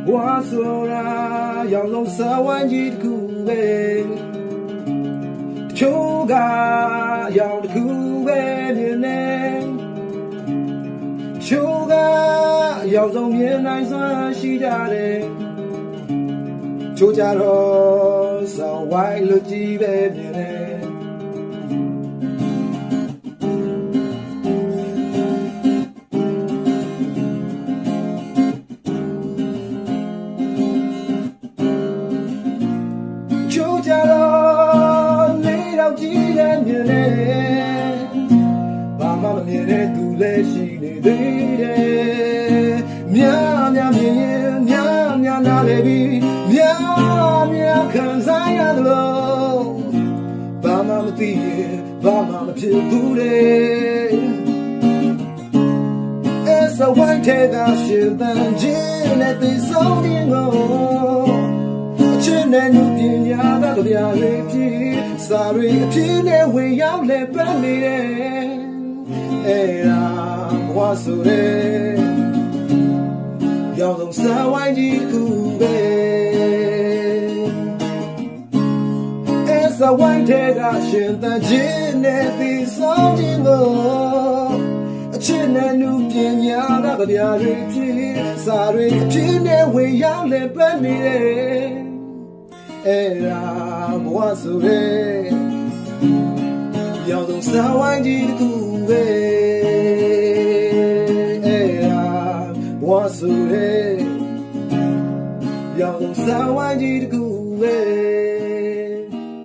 ဘွားဆိုတာရောက်လုံးစဝိုင်းကြီးတစ်ခုပဲတချို့ကရောက်တစ်ခုပဲမြင်နေချို့ကရောက်ဆုံးမြင်နိုင်စွမ်းရှိကြတယ်ချို့ကြတော့စောင်းဝိုင်းလူကြီးပဲမြင်နေကြတော့နေတော့ကြည့်နေမြင်နေဘာမှမမြင်တဲ့သူလည်းရှိနေသေးတယ်များများမြင်ရင်များများနားလေပြီးများများခံစားရသလိုဘာမှမသိရင်ဘာမှမဖြစ်ဘူးလေအဲ့ဆိုဝိုင်းတဲ့ကရှင်တန်ခြင်းနဲ့သိဆုံးခြင်းကိုချစ်တဲ့လူပညာကကြပြရဖြစ်စာရီအဖြစ်နဲ့ဝင်ရောက်လဲပန်းနေတယ်အဲ့ဒါဘဝဆိုတဲ့ရောက်ဆုံးစာဝိုင်းကြီးတစ်ခုပဲအဲ့စာဝိုင်းတဲ့ကရှင်တန်ခြင်းနဲ့သိဆုံးခြင်းကိုအချစ်နဲ့လူပညာကကြပြရဖြစ်စာရီအဖြစ်နဲ့ဝင်ရောက်လဲပန်းနေတယ်အဲ့ဒါဘဝဆိုတဲ့ရောက်ဆုံးစာဝိုင်းကြီးတစ်ခုပဲအဲ့ဒါဘဝဆိုတဲ့ရောက်ဆုံးစာဝိုင်းကြီးတစ်ခုပဲ